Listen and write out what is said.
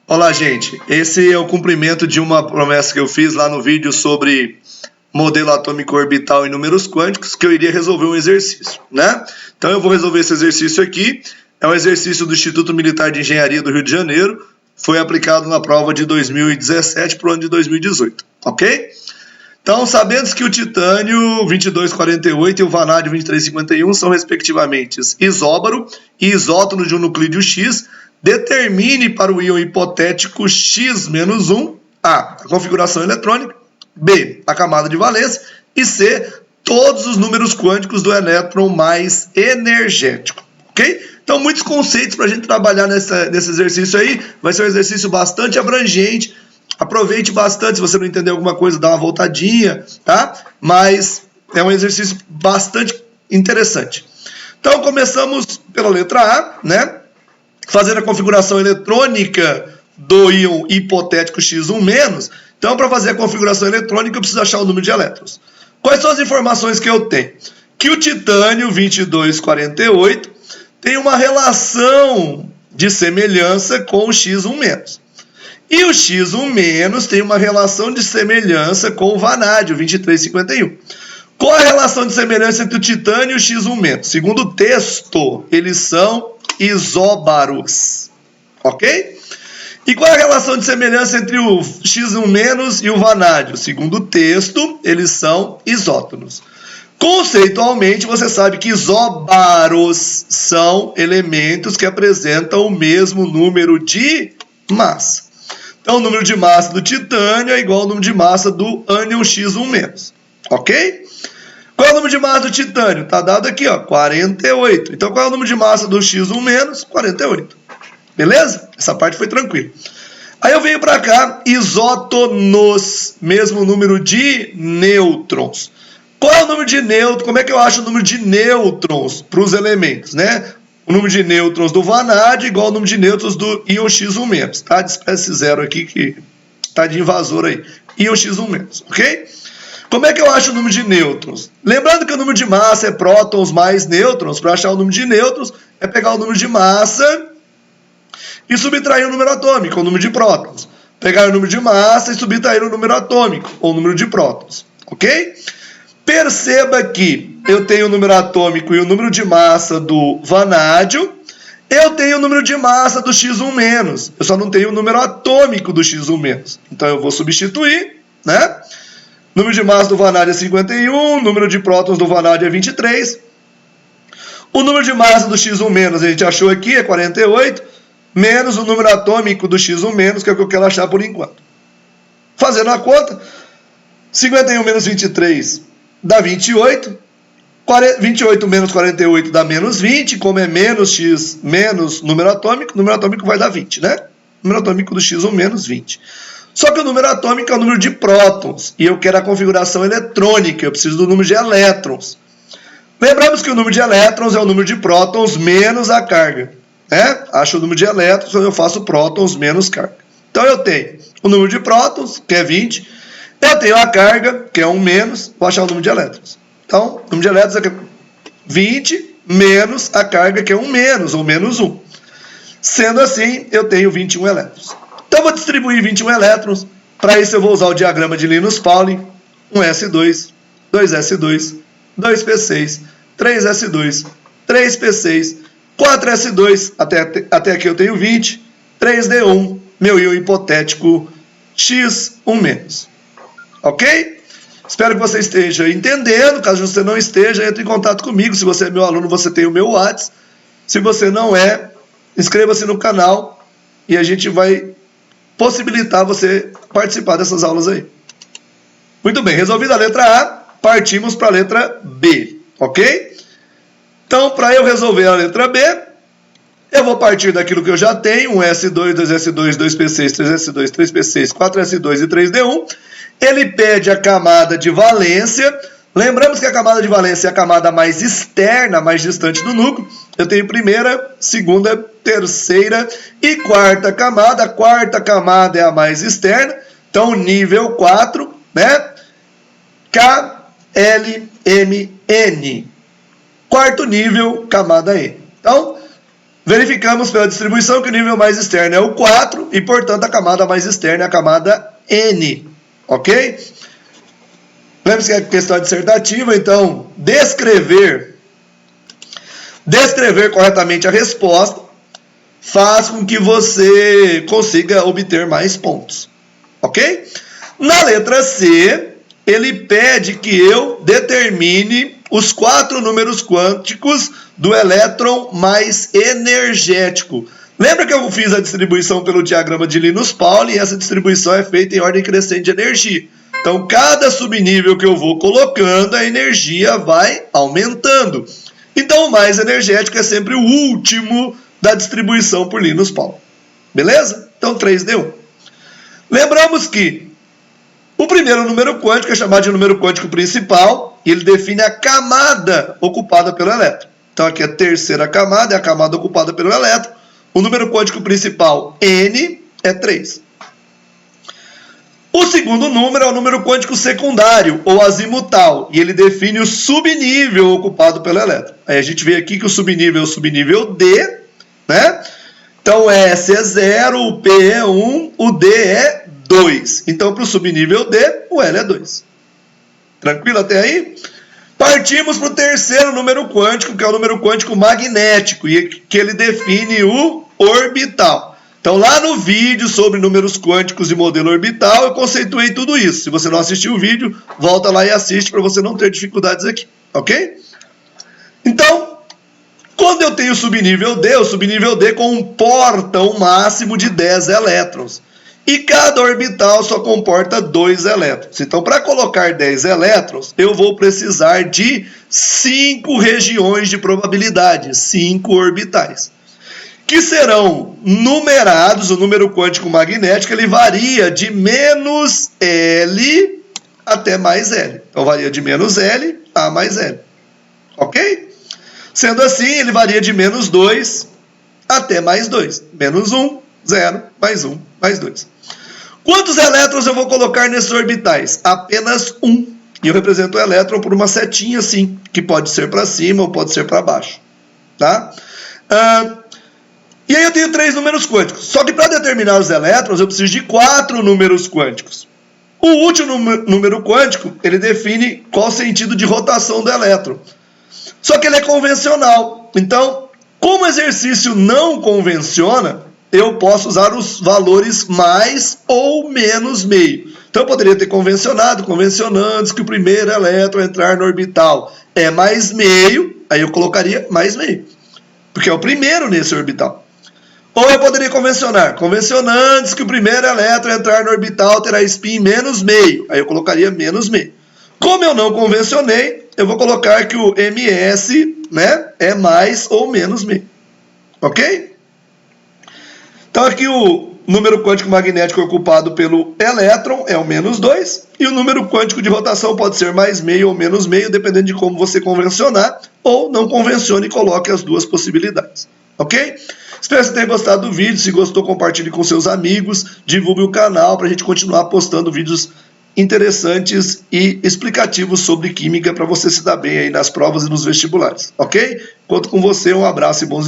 Olá, gente. Esse é o cumprimento de uma promessa que eu fiz lá no vídeo sobre modelo atômico orbital em números quânticos, que eu iria resolver um exercício, né? Então eu vou resolver esse exercício aqui. É um exercício do Instituto Militar de Engenharia do Rio de Janeiro. Foi aplicado na prova de 2017 para o ano de 2018, ok? Então, sabendo que o titânio 2248 e o vanádio 2351 são respectivamente isóbaro e isótono de um nuclídeo X, determine para o íon hipotético X-1 A configuração eletrônica, B a camada de valência e C todos os números quânticos do elétron mais energético, ok? Então, muitos conceitos para a gente trabalhar nesse exercício aí. Vai ser um exercício bastante abrangente. Aproveite bastante. Se você não entender alguma coisa, dá uma voltadinha, tá? Mas é um exercício bastante interessante. Então, começamos pela letra A, né? Fazendo a configuração eletrônica do íon hipotético X1-. Então, para fazer a configuração eletrônica, eu preciso achar o número de elétrons. Quais são as informações que eu tenho? Que o titânio 2248 tem uma relação de semelhança com o X1-. E o X1- tem uma relação de semelhança com o vanádio 2351. Qual a relação de semelhança entre o titânio e o X1-? Segundo o texto, eles são isóbaros, ok? E qual é a relação de semelhança entre o X1- e o vanádio? Segundo o texto, eles são isótonos. Conceitualmente, você sabe que isóbaros são elementos que apresentam o mesmo número de massa. Então, o número de massa do titânio é igual ao número de massa do ânion X1-, ok? Qual é o número de massa do titânio? Está dado aqui, ó, 48. Então, qual é o número de massa do X1-? 48. Beleza? Essa parte foi tranquila. Aí eu venho para cá, isótonos, mesmo número de nêutrons. Qual é o número de nêutrons? Como é que eu acho o número de nêutrons para os elementos, né? O número de nêutrons do vanádio igual ao número de nêutrons do íon X1-, tá? Espécie zero aqui que tá de invasor aí. Íon X1-, ok? Como é que eu acho o número de nêutrons? Lembrando que o número de massa é prótons mais nêutrons. Para achar o número de nêutrons, é pegar o número de massa e subtrair o número atômico, o número de prótons. Pegar o número de massa e subtrair o número atômico, ou o número de prótons, ok? Perceba que eu tenho o número atômico e o número de massa do vanádio. Eu tenho o número de massa do X1-. Eu só não tenho o número atômico do X1-. Então, eu vou substituir, né? Número de massa do vanádio é 51, número de prótons do vanádio é 23. O número de massa do X1- a gente achou aqui, é 48, menos o número atômico do X1-, que é o que eu quero achar por enquanto. Fazendo a conta, 51 menos 23 dá 28. 28 menos 48 dá menos 20. Como é menos x menos número atômico vai dar 20, né? Número atômico do X1- 20. Só que o número atômico é o número de prótons. E eu quero a configuração eletrônica. Eu preciso do número de elétrons. Lembramos que o número de elétrons é o número de prótons menos a carga, né? Acho o número de elétrons quando eu faço prótons menos carga. Então eu tenho o número de prótons, que é 20. Eu tenho a carga, que é 1 menos. Vou achar o número de elétrons. Então, o número de elétrons é 20 menos a carga, que é 1 menos, ou menos 1. Sendo assim, eu tenho 21 elétrons. Então, eu vou distribuir 21 elétrons. Para isso, eu vou usar o diagrama de Linus-Pauling. 1s2, 2s2, 2p6, 3s2, 3p6, 4s2, até aqui eu tenho 20, 3d1, meu íon hipotético X1-. Ok? Espero que você esteja entendendo. Caso você não esteja, entre em contato comigo. Se você é meu aluno, você tem o meu WhatsApp. Se você não é, inscreva-se no canal e a gente vai possibilitar você participar dessas aulas aí. Muito bem, resolvida a letra A, partimos para a letra B, ok? Então, para eu resolver a letra B, eu vou partir daquilo que eu já tenho, 1s2, 2s2, 2p6, 3s2, 3p6, 4s2 e 3d1. Ele pede a camada de valência. Lembramos que a camada de valência é a camada mais externa, mais distante do núcleo. Eu tenho primeira, segunda, terceira e quarta camada. A quarta camada é a mais externa. Então, nível 4, né? K, L, M, N. Quarto nível, camada N. Então, Verificamos pela distribuição que o nível mais externo é o 4 e, portanto, a camada mais externa é a camada N, ok? Lembre-se que é questão dissertativa, então, descrever corretamente a resposta faz com que você consiga obter mais pontos, ok? Na letra C, ele pede que eu determine os 4 números quânticos do elétron mais energético. Lembra que eu fiz a distribuição pelo diagrama de Linus Pauling e essa distribuição é feita em ordem crescente de energia. Então, cada subnível que eu vou colocando, a energia vai aumentando. Então, o mais energético é sempre o último da distribuição por Linus Pauling. Beleza? Então, 3D1. Lembramos que o primeiro número quântico é chamado de número quântico principal e ele define a camada ocupada pelo elétron. Então, aqui a terceira camada é a camada ocupada pelo elétron. O número quântico principal, N, é 3. O segundo número é o número quântico secundário, ou azimutal, e ele define o subnível ocupado pelo elétron. Aí a gente vê aqui que o subnível é o subnível D, né? Então, o S é 0, o P é 1, o D é 2. Então, para o subnível D, o L é 2. Tranquilo até aí? Partimos para o terceiro número quântico, que é o número quântico magnético, e que ele define o orbital. Então, lá no vídeo sobre números quânticos e modelo orbital, eu conceituei tudo isso. Se você não assistiu o vídeo, volta lá e assiste para você não ter dificuldades aqui, ok? Então, quando eu tenho o subnível D comporta um máximo de 10 elétrons. E cada orbital só comporta 2 elétrons. Então, para colocar 10 elétrons, eu vou precisar de 5 regiões de probabilidade, 5 orbitais, que serão numerados. O número quântico magnético ele varia de menos L até mais L. Então, varia de menos L a mais L. Ok? Sendo assim, ele varia de menos 2 até mais 2. Menos 1, 0, mais 1, mais 2. Quantos elétrons eu vou colocar nesses orbitais? Apenas 1. E eu represento o elétron por uma setinha assim, que pode ser para cima ou pode ser para baixo. Tá? E aí eu tenho 3 números quânticos. Só que para determinar os elétrons, eu preciso de 4 números quânticos. O último número quântico, ele define qual o sentido de rotação do elétron. Só que ele é convencional. Então, como o exercício não convenciona, eu posso usar os valores mais ou menos meio. Então, eu poderia ter convencionando que o primeiro elétron a entrar no orbital é mais meio, aí eu colocaria mais meio, porque é o primeiro nesse orbital. Ou eu poderia convencionando que o primeiro elétron a entrar no orbital terá spin menos meio, aí eu colocaria menos meio. Como eu não convencionei, eu vou colocar que o ms, né, é mais ou menos meio. Ok? Então aqui o número quântico magnético ocupado pelo elétron é o menos 2, e o número quântico de rotação pode ser mais meio ou menos meio, dependendo de como você convencionar, ou não convencione e coloque as duas possibilidades. Ok? Espero que você tenha gostado do vídeo. Se gostou, compartilhe com seus amigos, divulgue o canal para a gente continuar postando vídeos interessantes e explicativos sobre química para você se dar bem aí nas provas e nos vestibulares. Ok? Conto com você, um abraço e bons estudos.